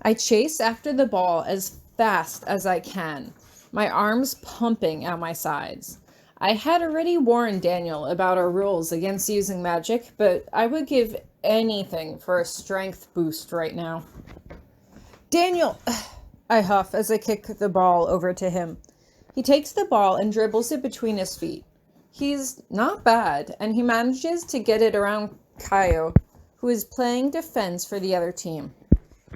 I chase after the ball as fast as I can, my arms pumping at my sides. I had already warned Daniel about our rules against using magic, but I would give anything for a strength boost right now. Daniel, I huff as I kick the ball over to him. He takes the ball and dribbles it between his feet. He's not bad, and he manages to get it around Kaio, who is playing defense for the other team.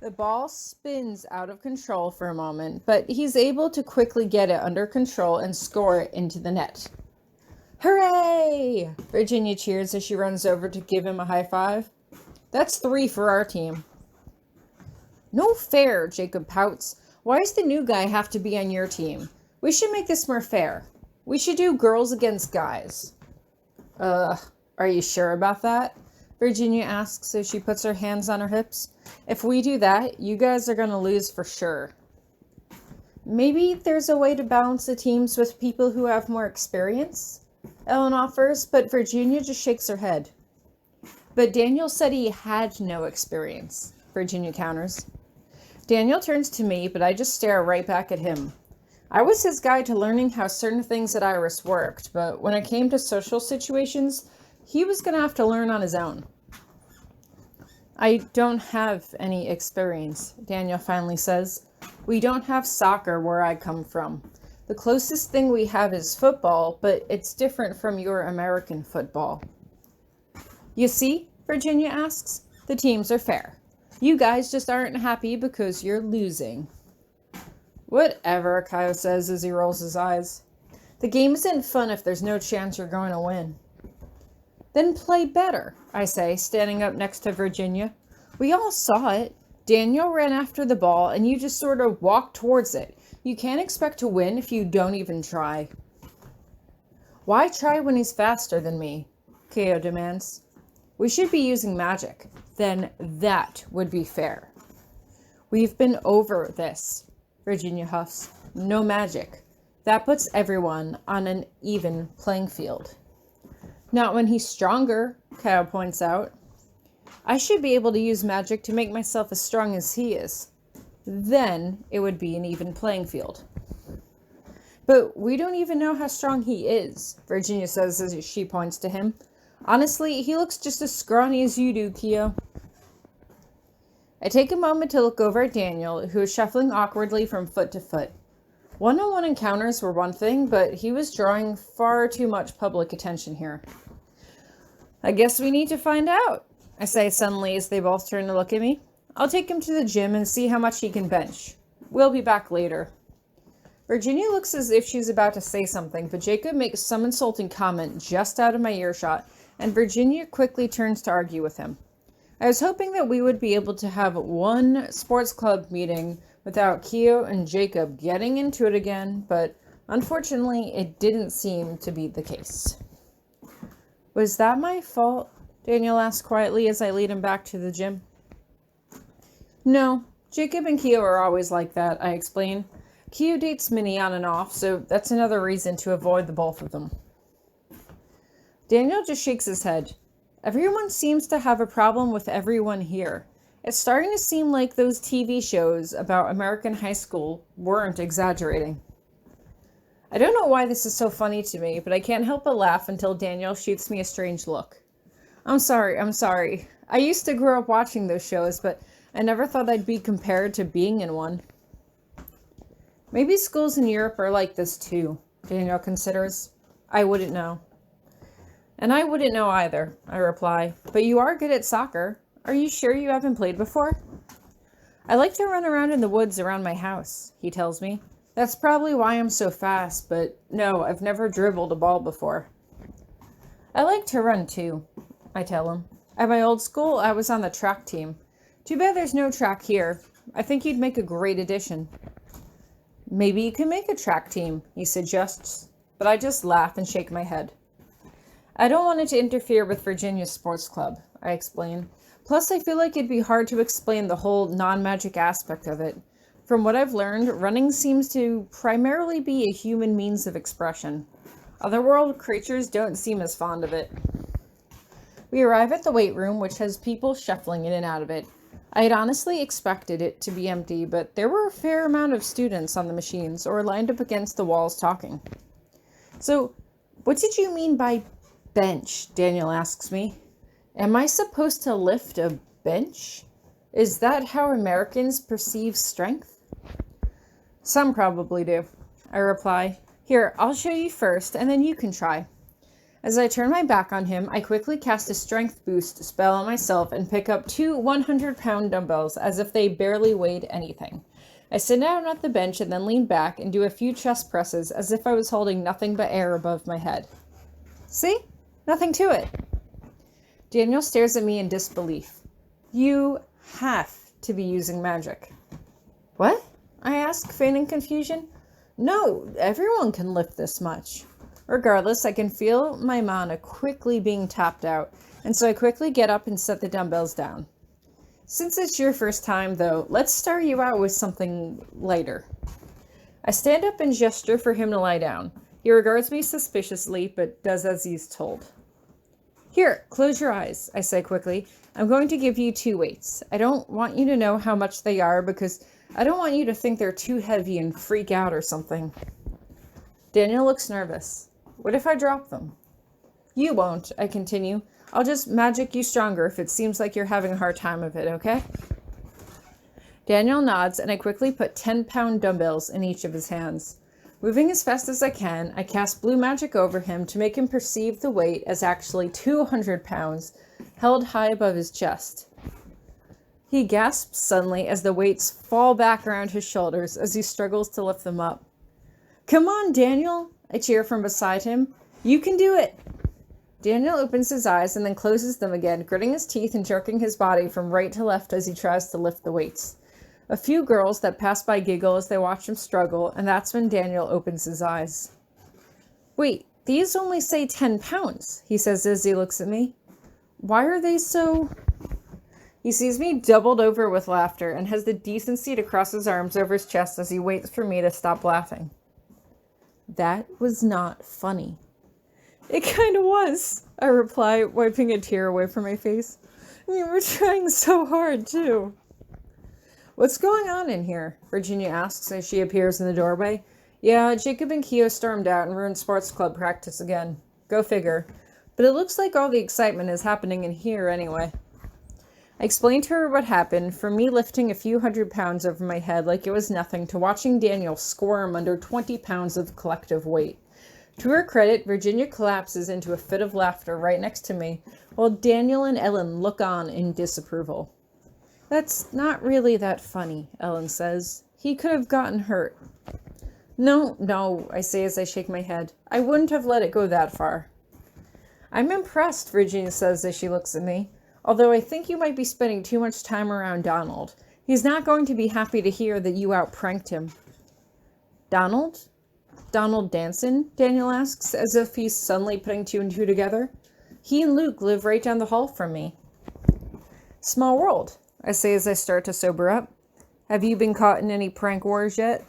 The ball spins out of control for a moment, but he's able to quickly get it under control and score it into the net. Hooray! Virginia cheers as she runs over to give him a high five. That's 3 for our team. No fair, Jacob pouts. Why does the new guy have to be on your team? We should make this more fair. We should do girls against guys. Are you sure about that? Virginia asks as she puts her hands on her hips. If we do that, you guys are going to lose for sure. Maybe there's a way to balance the teams with people who have more experience? Ellen offers, but Virginia just shakes her head. But Daniel said he had no experience, Virginia counters. Daniel turns to me, but I just stare right back at him. I was his guide to learning how certain things at Iris worked, but when it came to social situations, he was going to have to learn on his own. I don't have any experience, Daniel finally says. We don't have soccer where I come from. The closest thing we have is football, but it's different from your American football. You see, Virginia asks, the teams are fair. You guys just aren't happy because you're losing. Whatever, Kaio says as he rolls his eyes. The game isn't fun if there's no chance you're going to win. Then play better, I say, standing up next to Virginia. We all saw it. Daniel ran after the ball, and you just sort of walked towards it. You can't expect to win if you don't even try. Why try when he's faster than me? Kaio demands. We should be using magic. Then that would be fair. We've been over this, Virginia huffs. No magic. That puts everyone on an even playing field. Not when he's stronger, Kaio points out. I should be able to use magic to make myself as strong as he is. Then it would be an even playing field. But we don't even know how strong he is, Virginia says as she points to him. Honestly, he looks just as scrawny as you do, Kaio. I take a moment to look over at Daniel, who is shuffling awkwardly from foot to foot. One-on-one encounters were one thing, but he was drawing far too much public attention here. I guess we need to find out, I say suddenly as they both turn to look at me. I'll take him to the gym and see how much he can bench. We'll be back later. Virginia looks as if she's about to say something, but Jacob makes some insulting comment just out of my earshot, and Virginia quickly turns to argue with him. I was hoping that we would be able to have one sports club meeting without Kaio and Jacob getting into it again, but unfortunately it didn't seem to be the case. Was that my fault? Daniel asked quietly as I lead him back to the gym. No, Jacob and Kaio are always like that, I explain. Kaio dates Minnie on and off, so that's another reason to avoid the both of them. Daniel just shakes his head. Everyone seems to have a problem with everyone here. It's starting to seem like those TV shows about American high school weren't exaggerating. I don't know why this is so funny to me, but I can't help but laugh until Daniel shoots me a strange look. I'm sorry. I used to grow up watching those shows, but I never thought I'd be compared to being in one. Maybe schools in Europe are like this too, Daniel considers. I wouldn't know. And I wouldn't know either, I reply. But you are good at soccer. Are you sure you haven't played before? I like to run around in the woods around my house, he tells me. That's probably why I'm so fast, but no, I've never dribbled a ball before. I like to run too, I tell him. At my old school, I was on the track team. Too bad there's no track here. I think you'd make a great addition. Maybe you can make a track team, he suggests, but I just laugh and shake my head. I don't want it to interfere with Virginia's sports club, I explain. Plus, I feel like it'd be hard to explain the whole non-magic aspect of it. From what I've learned, running seems to primarily be a human means of expression. Otherworld creatures don't seem as fond of it. We arrive at the weight room, which has people shuffling in and out of it. I had honestly expected it to be empty, but there were a fair amount of students on the machines or lined up against the walls talking. So, what did you mean by bench? Daniel asks me. Am I supposed to lift a bench? Is that how Americans perceive strength? Some probably do, I reply. Here, I'll show you first, and then you can try. As I turn my back on him, I quickly cast a strength boost spell on myself and pick up 2 100-pound dumbbells as if they barely weighed anything. I sit down at the bench and then lean back and do a few chest presses as if I was holding nothing but air above my head. See? Nothing to it. Daniel stares at me in disbelief. You have to be using magic. What? I ask, feigning confusion. No, everyone can lift this much. Regardless, I can feel my mana quickly being tapped out, and so I quickly get up and set the dumbbells down. Since it's your first time, though, let's start you out with something lighter. I stand up and gesture for him to lie down. He regards me suspiciously, but does as he's told. Here, close your eyes, I say quickly. I'm going to give you 2 weights. I don't want you to know how much they are because I don't want you to think they're too heavy and freak out or something. Daniel looks nervous. What if I drop them? You won't, I continue. I'll just magic you stronger if it seems like you're having a hard time of it, okay? Daniel nods, and I quickly put 10-pound dumbbells in each of his hands. Moving as fast as I can, I cast blue magic over him to make him perceive the weight as actually 200 pounds, held high above his chest. He gasps suddenly as the weights fall back around his shoulders as he struggles to lift them up. Come on, Daniel, I cheer from beside him. You can do it. Daniel opens his eyes and then closes them again, gritting his teeth and jerking his body from right to left as he tries to lift the weights. A few girls that pass by giggle as they watch him struggle, and that's when Daniel opens his eyes. Wait, these only say 10 pounds, he says as he looks at me. Why are they so... He sees me doubled over with laughter and has the decency to cross his arms over his chest as he waits for me to stop laughing. That was not funny. It kind of was, I reply, wiping a tear away from my face. You were trying so hard, too. What's going on in here? Virginia asks as she appears in the doorway. Yeah, Jacob and Keo stormed out and ruined sports club practice again. Go figure. But it looks like all the excitement is happening in here anyway. I explained to her what happened, from me lifting a few 100 pounds over my head like it was nothing to watching Daniel squirm under 20 pounds of collective weight. To her credit, Virginia collapses into a fit of laughter right next to me, while Daniel and Ellen look on in disapproval. That's not really that funny, Ellen says. He could have gotten hurt. No, I say as I shake my head. I wouldn't have let it go that far. I'm impressed, Virginia says as she looks at me. Although I think you might be spending too much time around Donald. He's not going to be happy to hear that you out-pranked him. Donald? Donald Danson? Daniel asks, as if he's suddenly putting 2 and 2 together. He and Luke live right down the hall from me. Small world, I say as I start to sober up. Have you been caught in any prank wars yet?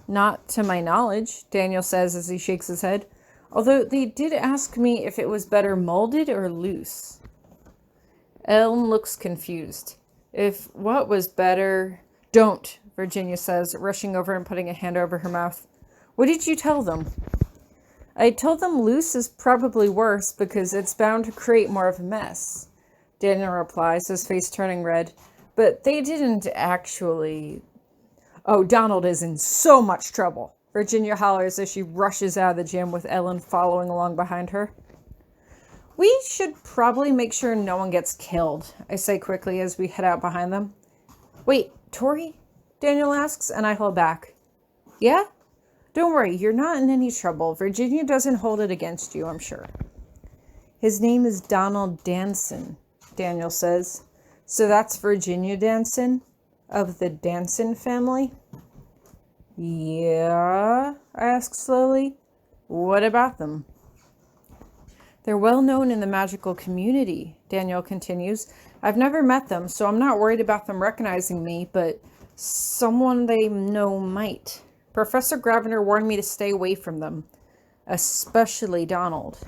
Not to my knowledge, Daniel says as he shakes his head. Although they did ask me if it was better molded or loose. Ellen looks confused. If what was better... Don't, Virginia says, rushing over and putting a hand over her mouth. What did you tell them? I told them loose is probably worse because it's bound to create more of a mess. Daniel replies, his face turning red. But they didn't actually... Oh, Donald is in so much trouble, Virginia hollers as she rushes out of the gym with Ellen following along behind her. We should probably make sure no one gets killed, I say quickly as we head out behind them. Wait, Tori? Daniel asks, and I hold back. Yeah? Don't worry, you're not in any trouble. Virginia doesn't hold it against you, I'm sure. His name is Donald Danson, Daniel says. So that's Virginia Danson? Of the Danson family? Yeah, I ask slowly. What about them? They're well known in the magical community, Daniel continues. I've never met them, so I'm not worried about them recognizing me, but someone they know might. Professor Grabiner warned me to stay away from them, especially Donald.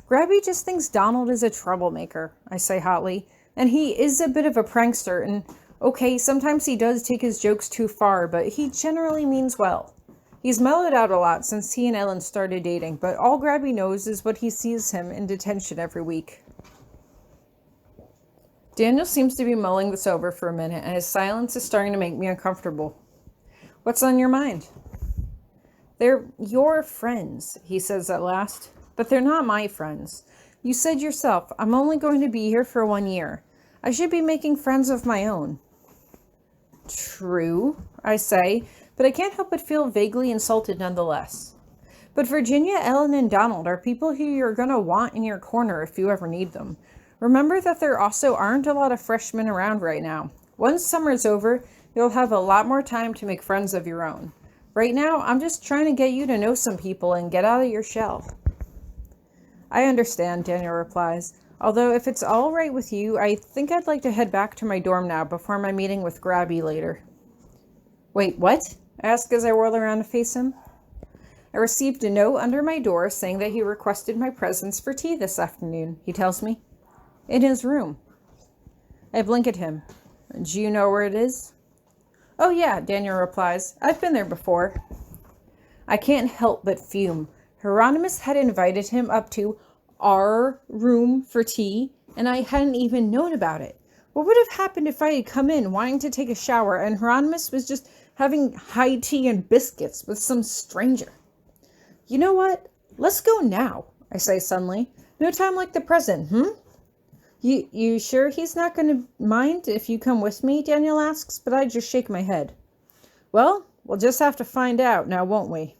Grabby just thinks Donald is a troublemaker, I say hotly. And he is a bit of a prankster, and okay, sometimes he does take his jokes too far, but he generally means well. He's mellowed out a lot since he and Ellen started dating, but all Grabby knows is what he sees him in detention every week. Daniel seems to be mulling this over for a minute, and his silence is starting to make me uncomfortable. What's on your mind? They're your friends, he says at last, but they're not my friends. You said yourself, I'm only going to be here for 1 year. I should be making friends of my own. True, I say, but I can't help but feel vaguely insulted nonetheless. But Virginia, Ellen, and Donald are people who you're going to want in your corner if you ever need them. Remember that there also aren't a lot of freshmen around right now. Once summer's over, you'll have a lot more time to make friends of your own. Right now, I'm just trying to get you to know some people and get out of your shell. I understand, Daniel replies. Although if it's all right with you, I think I'd like to head back to my dorm now before my meeting with Grabby later. Wait, what? I ask as I whirl around to face him. I received a note under my door saying that he requested my presence for tea this afternoon, he tells me. In his room. I blink at him. Do you know where it is? Oh yeah, Daniel replies. I've been there before. I can't help but fume. Hieronymous had invited him up to our room for tea, and I hadn't even known about it. What would have happened if I had come in wanting to take a shower and Hieronymous was just having high tea and biscuits with some stranger? You know what? Let's go now, I say suddenly. No time like the present, You sure he's not going to mind if you come with me? Daniel asks, but I just shake my head. Well, we'll just have to find out now, won't we?